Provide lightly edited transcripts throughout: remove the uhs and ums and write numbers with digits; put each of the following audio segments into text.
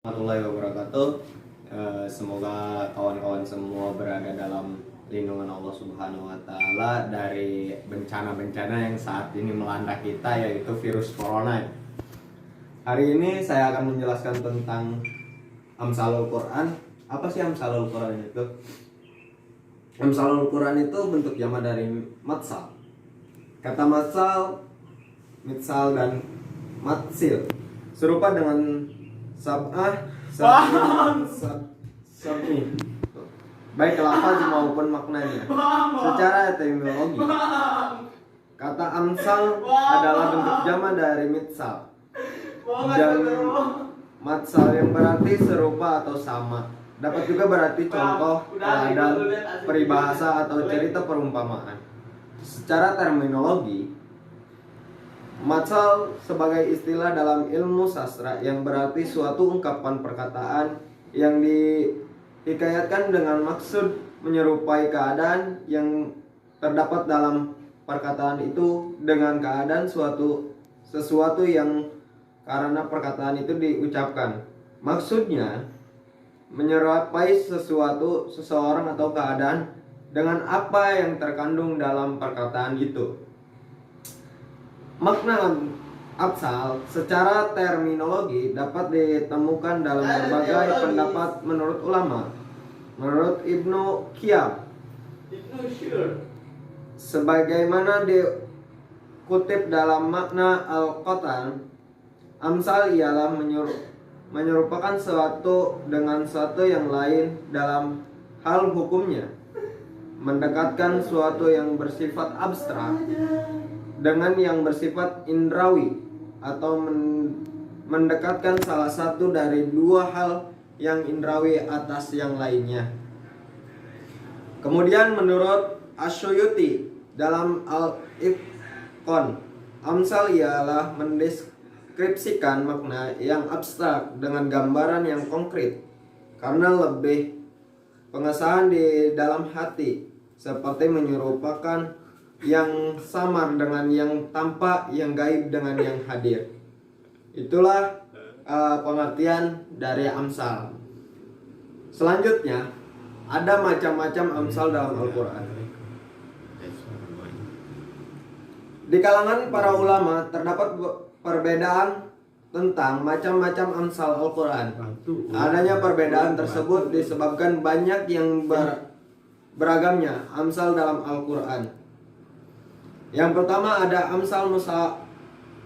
Warahmatullahi wabarakatuh. Semoga kawan-kawan semua berada dalam lindungan Allah Subhanahu wa taala dari bencana-bencana yang saat ini melanda kita, yaitu virus corona. Hari ini saya akan menjelaskan tentang Amsalul Quran. Apa sih Amsalul Quran itu? Amsalul Quran itu bentuk jamak dari matsal. Kata matsal, mitsal dan matsil serupa dengan sab'ah, sab'i, baik lafaz maupun maknanya. Secara etimologi, kata amsal adalah bentuk jamak dari mitsal dan matsal yang berarti serupa atau sama. Dapat juga berarti contoh, teladan, peribahasa atau cerita perumpamaan. Secara terminologi, matsal sebagai istilah dalam ilmu sastra yang berarti suatu ungkapan perkataan yang dihikayatkan dengan maksud menyerupai keadaan yang terdapat dalam perkataan itu dengan keadaan sesuatu yang karena perkataan itu diucapkan. Maksudnya menyerupai seseorang atau keadaan dengan apa yang terkandung dalam perkataan itu. Makna amsal secara terminologi dapat ditemukan dalam berbagai pendapat menurut ulama. Menurut Ibnu Qiyam, sebagaimana dikutip dalam makna Al-Qatan, amsal ialah menyerupakan suatu dengan suatu yang lain dalam hal hukumnya, mendekatkan suatu yang bersifat abstrak dengan yang bersifat indrawi, atau mendekatkan salah satu dari dua hal yang indrawi atas yang lainnya. Kemudian menurut Asyuyuti dalam Al-Itqan, amsal ialah mendeskripsikan makna yang abstrak dengan gambaran yang konkret karena lebih pengesahan di dalam hati, seperti menyerupakan yang samar dengan yang tampak, yang gaib dengan yang hadir. Itulah pengertian dari amsal. Selanjutnya, ada macam-macam amsal dalam Al-Quran. Di kalangan para ulama terdapat perbedaan tentang macam-macam amsal Al-Quran. Adanya perbedaan tersebut disebabkan banyak yang beragamnya amsal dalam Al-Quran. Yang pertama ada amsal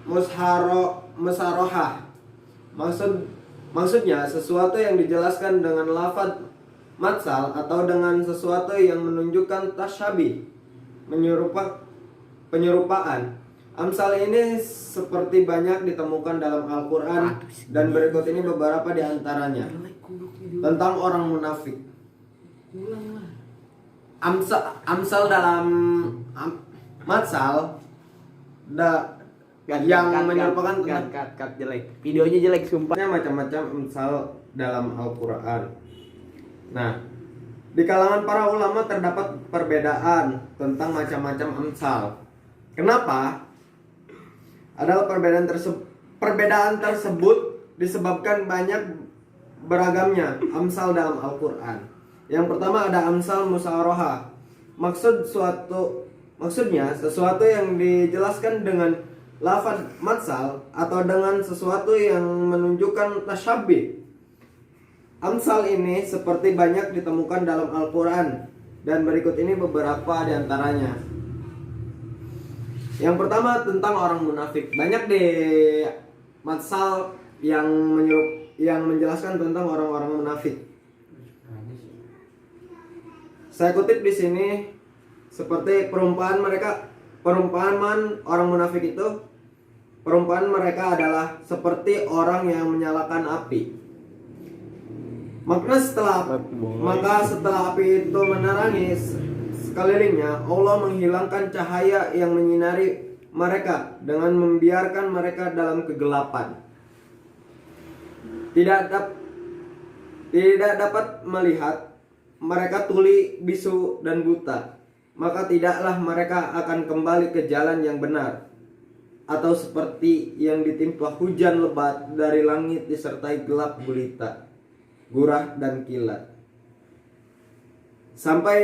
musarohah. Maksudnya sesuatu yang dijelaskan dengan lafaz matsal atau dengan sesuatu yang menunjukkan tasyabih, penyerupaan. Amsal ini seperti banyak ditemukan dalam Al-Quran, dan berikut ini beberapa di antaranya. Tentang orang munafik. Amsal dalam matsal yang menyerupakan jelek. Videonya jelek sumpah. Macam-macam amsal dalam Al-Quran. Nah, di kalangan para ulama terdapat perbedaan tentang macam-macam amsal. Kenapa? Adalah perbedaan tersebut disebabkan banyak beragamnya amsal dalam Al-Quran. Yang pertama ada amsal musarohah. Maksudnya sesuatu yang dijelaskan dengan lafaz matsal atau dengan sesuatu yang menunjukkan tasyabih. Amsal ini seperti banyak ditemukan dalam Al-Quran, dan berikut ini beberapa di antaranya. Yang pertama tentang orang munafik. Banyak di matsal yang menjelaskan tentang orang-orang munafik. Saya kutip di sini seperti perumpamaan orang munafik itu. Perumpamaan mereka adalah seperti orang yang menyalakan api. Maka setelah api itu menerangi sekelilingnya, Allah menghilangkan cahaya yang menyinari mereka dengan membiarkan mereka dalam kegelapan. Tidak dapat melihat, mereka tuli, bisu, dan buta. Maka tidaklah mereka akan kembali ke jalan yang benar. atau seperti yang ditimpa hujan lebat dari langit disertai gelap gulita, gurah dan kilat. Sampai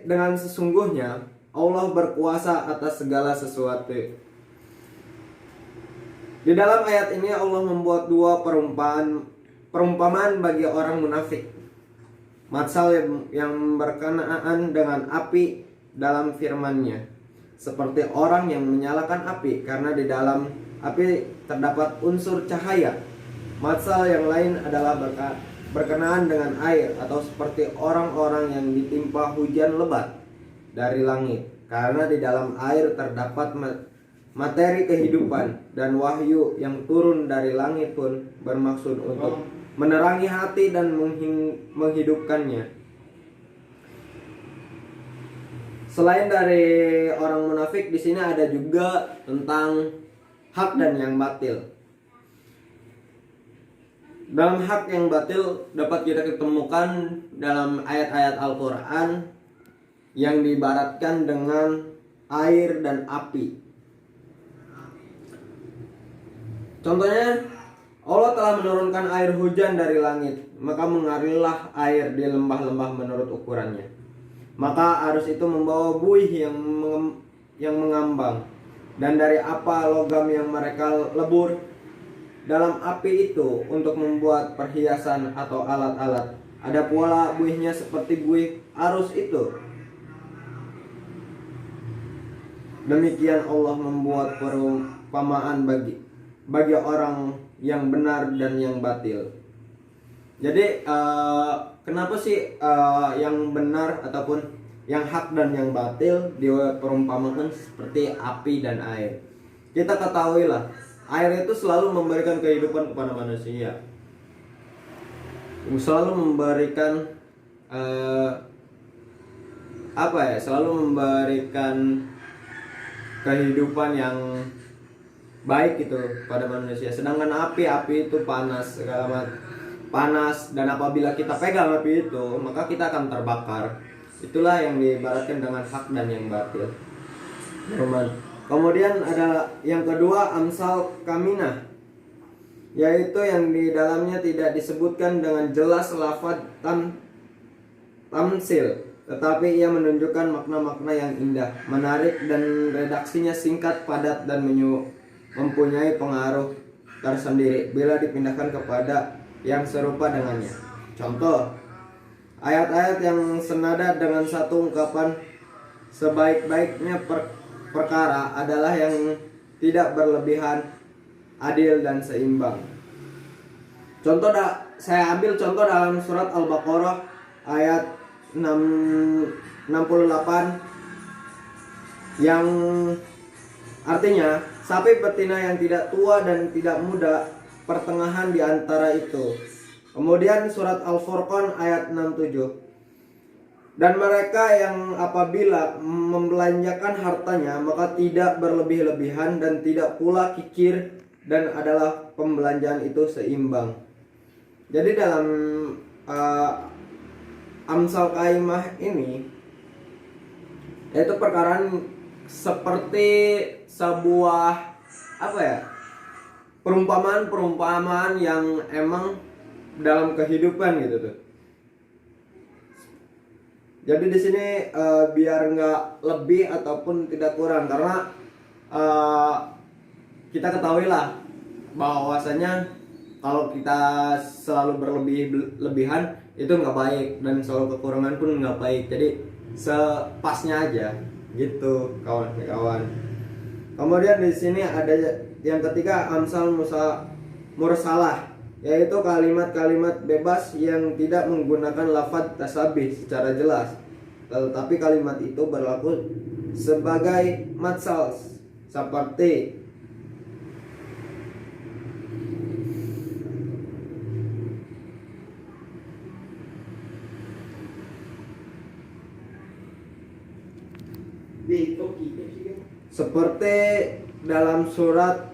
dengan sesungguhnya Allah berkuasa atas segala sesuatu. Di dalam ayat ini Allah membuat dua perumpamaan bagi orang munafik. Matsal yang berkenaan dengan api dalam firman-Nya, seperti orang yang menyalakan api karena di dalam api terdapat unsur cahaya. Matsal yang lain adalah berkenaan dengan air, atau seperti orang-orang yang ditimpa hujan lebat dari langit karena di dalam air terdapat materi kehidupan, dan wahyu yang turun dari langit pun bermaksud untuk menerangi hati dan menghidupkannya. Selain dari orang munafik, di sini ada juga tentang hak dan yang batil. Dalam hak yang batil dapat kita ketemukan dalam ayat-ayat Al-Quran yang diibaratkan dengan air dan api. Contohnya, Allah telah menurunkan air hujan dari langit, maka mengalirlah air di lembah-lembah menurut ukurannya. Maka arus itu membawa buih yang mengambang, dan dari apa logam yang mereka lebur dalam api itu untuk membuat perhiasan atau alat-alat. Ada pula buihnya seperti buih arus itu. Demikian Allah membuat perumpamaan bagi orang yang benar dan yang batil. Jadi kenapa sih yang benar ataupun yang hak dan yang batil diperumpamakan seperti api dan air? Kita ketahuilah, air itu selalu memberikan kehidupan kepada manusia, selalu memberikan selalu memberikan kehidupan yang baik gitu pada manusia. Sedangkan api itu panas, panas, dan apabila kita pegang api itu maka kita akan terbakar. Itulah yang diibaratkan dengan hak dan yang batil. Kemudian ada yang kedua, amsal kaminah, yaitu yang di dalamnya tidak disebutkan dengan jelas lafaz tamsil, tetapi ia menunjukkan makna-makna yang indah, menarik, dan redaksinya singkat, padat, dan mempunyai pengaruh tersendiri bila dipindahkan kepada yang serupa dengannya. Contoh, ayat-ayat yang senada dengan satu ungkapan sebaik-baiknya perkara adalah yang tidak berlebihan, adil, dan seimbang. Saya ambil contoh dalam surat Al-Baqarah ayat 68 yang artinya sapi betina yang tidak tua dan tidak muda, pertengahan di antara itu. Kemudian surat Al-Furqan ayat 67. Dan mereka yang apabila membelanjakan hartanya maka tidak berlebih-lebihan dan tidak pula kikir, dan adalah pembelanjaan itu seimbang. Jadi dalam amsal kaimah ini, yaitu perkataan seperti sebuah perumpamaan yang emang dalam kehidupan gitu tuh. Jadi di sini biar nggak lebih ataupun tidak kurang, karena kita ketahuilah bahwasanya kalau kita selalu berlebihan itu nggak baik, dan selalu kekurangan pun nggak baik. Jadi sepasnya aja gitu, kawan-kawan. Kemudian di sini ada yang ketiga, amsal mursalah, yaitu kalimat-kalimat bebas yang tidak menggunakan lafaz tasabih secara jelas, tetapi kalimat itu berlaku sebagai matsal, seperti dalam surat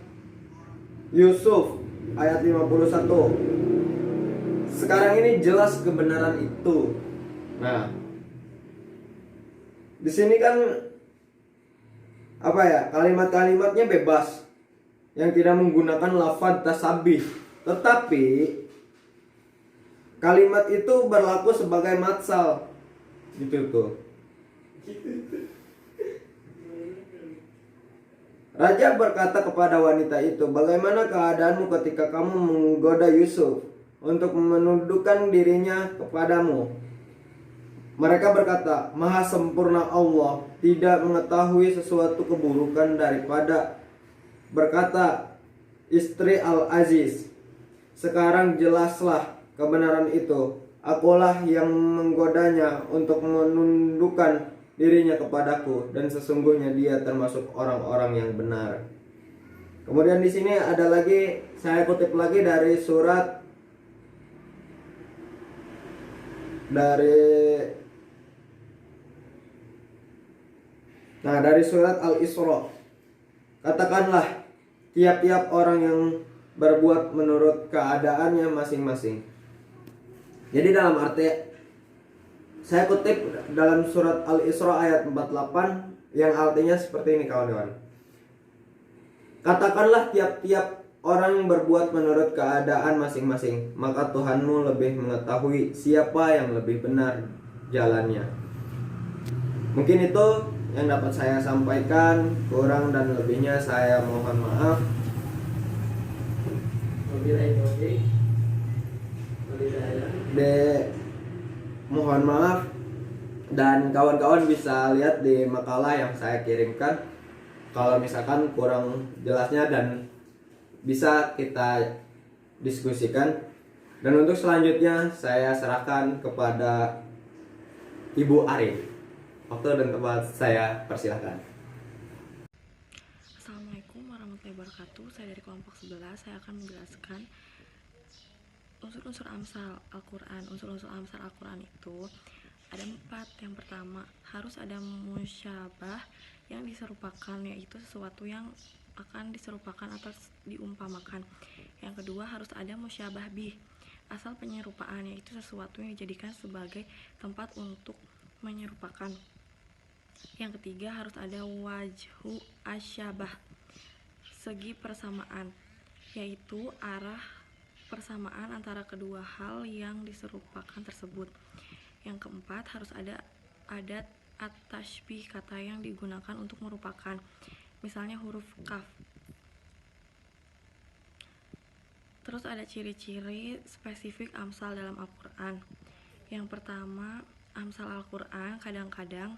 Yusuf ayat 51. Sekarang ini jelas kebenaran itu. Nah, di sini kan kalimat-kalimatnya bebas, yang tidak menggunakan lafaz tasabih. Tetapi kalimat itu berlaku sebagai matsal. Gitu tuh. Raja berkata kepada wanita itu, "Bagaimana keadaanmu ketika kamu menggoda Yusuf untuk menundukkan dirinya kepadamu?" Mereka berkata, "Maha sempurna Allah tidak mengetahui sesuatu keburukan daripada." Berkata istri Al-Aziz, "Sekarang jelaslah kebenaran itu. Akulah yang menggodanya untuk menundukkan dirinya kepadaku, dan sesungguhnya dia termasuk orang-orang yang benar." Kemudian di sini ada lagi, saya kutip lagi dari surat dari surat Al-Isra. Katakanlah, tiap-tiap orang yang berbuat menurut keadaannya masing-masing. Jadi dalam arti, saya kutip dalam surat Al-Isra ayat 48 yang artinya seperti ini kawan-kawan. Katakanlah tiap-tiap orang yang berbuat menurut keadaan masing-masing, maka Tuhanmu lebih mengetahui siapa yang lebih benar jalannya. Mungkin itu yang dapat saya sampaikan, kurang dan lebihnya saya mohon maaf. Mohon maaf, dan kawan-kawan bisa lihat di makalah yang saya kirimkan kalau misalkan kurang jelasnya, dan bisa kita diskusikan. Dan untuk selanjutnya saya serahkan kepada Ibu Arin. Waktu dan tempat saya persilahkan. Assalamualaikum warahmatullahi wabarakatuh. Saya dari kelompok 11. Saya akan menjelaskan unsur-unsur Amsal Al-Quran. Unsur-unsur Amsal Al-Quran itu ada 4. Yang pertama, harus ada musyabah yang diserupakan, yaitu sesuatu yang akan diserupakan atau diumpamakan. Yang kedua, harus ada musyabah bih, asal penyerupaan, yaitu sesuatu yang dijadikan sebagai tempat untuk menyerupakan. Yang ketiga, harus ada wajhu asyabah, segi persamaan, yaitu arah persamaan antara kedua hal yang diserupakan tersebut. Yang keempat, harus ada adat at-tashbih, kata yang digunakan untuk merupakan, misalnya huruf kaf. Terus ada ciri-ciri spesifik Amsal dalam Al-Quran. Yang pertama, Amsal Al-Quran kadang-kadang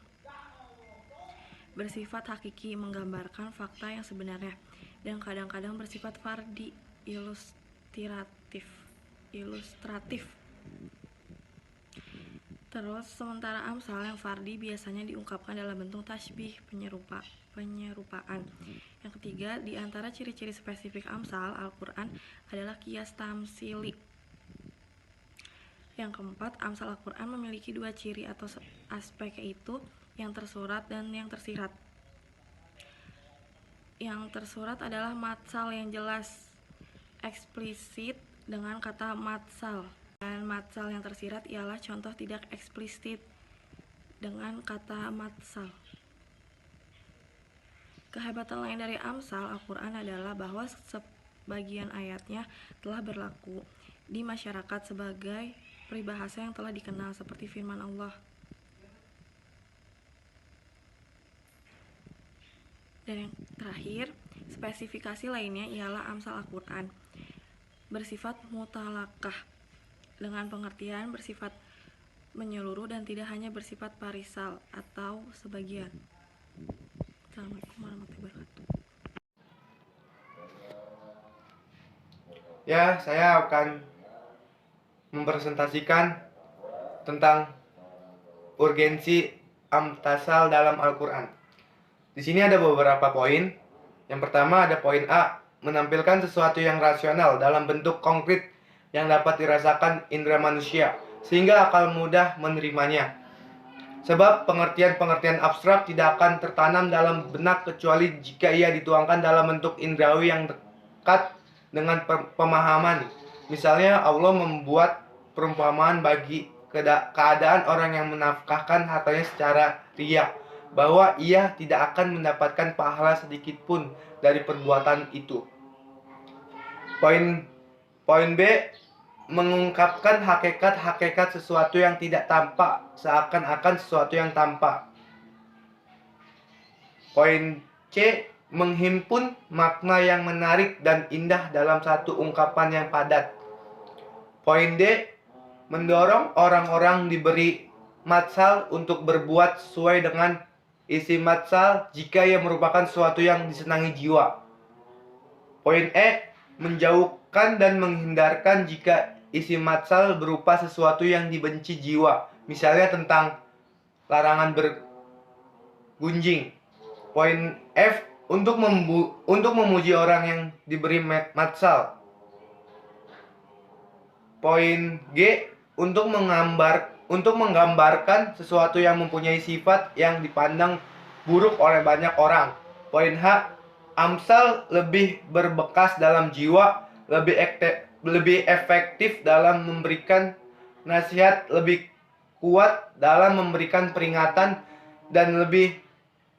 bersifat hakiki, menggambarkan fakta yang sebenarnya, dan kadang-kadang bersifat fardi, ilustratif. Terus sementara Amsal yang fardi biasanya diungkapkan dalam bentuk tasbih, penyerupaan. Yang ketiga, di antara ciri-ciri spesifik Amsal Al-Quran adalah kias tamsili. Yang keempat, Amsal Al-Quran memiliki 2 ciri atau aspek, yaitu yang tersurat dan yang tersirat. Yang tersurat adalah matsal yang jelas, eksplisit dengan kata matsal, dan matsal yang tersirat ialah contoh tidak eksplisit dengan kata matsal. Kehebatan lain dari Amsal Al-Quran adalah bahwa sebagian ayatnya telah berlaku di masyarakat sebagai peribahasa yang telah dikenal, seperti firman Allah. Dan yang terakhir, spesifikasi lainnya ialah Amsal Al-Quran bersifat mutalakah, dengan pengertian bersifat menyeluruh dan tidak hanya bersifat parisal atau sebagian. Assalamualaikum warahmatullahi wabarakatuh. Ya, saya akan mempresentasikan tentang urgensi amtasal dalam Al-Quran. Di sini ada beberapa poin. Yang pertama ada poin A, menampilkan sesuatu yang rasional dalam bentuk konkret yang dapat dirasakan indera manusia, sehingga akal mudah menerimanya. Sebab pengertian-pengertian abstrak tidak akan tertanam dalam benak kecuali jika ia dituangkan dalam bentuk indrawi yang dekat dengan pemahaman. Misalnya Allah membuat perumpamaan bagi keadaan orang yang menafkahkan hartanya secara riya, bahwa ia tidak akan mendapatkan pahala sedikit pun dari perbuatan itu. Poin B, mengungkapkan hakikat-hakikat sesuatu yang tidak tampak seakan-akan sesuatu yang tampak. Poin C, menghimpun makna yang menarik dan indah dalam satu ungkapan yang padat. Poin D, mendorong orang-orang diberi matsal untuk berbuat sesuai dengan isi matsal jika ia merupakan sesuatu yang disenangi jiwa. Poin E, menjauhkan dan menghindarkan jika isi matsal berupa sesuatu yang dibenci jiwa, misalnya tentang larangan bergunjing. Poin F, untuk memuji orang yang diberi matsal. Poin G, untuk menggambarkan sesuatu yang mempunyai sifat yang dipandang buruk oleh banyak orang. Poin H, amsal lebih berbekas dalam jiwa, lebih efektif dalam memberikan nasihat, lebih kuat dalam memberikan peringatan, dan lebih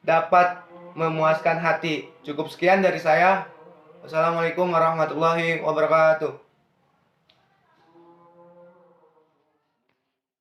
dapat memuaskan hati. Cukup sekian dari saya. Wassalamualaikum warahmatullahi wabarakatuh.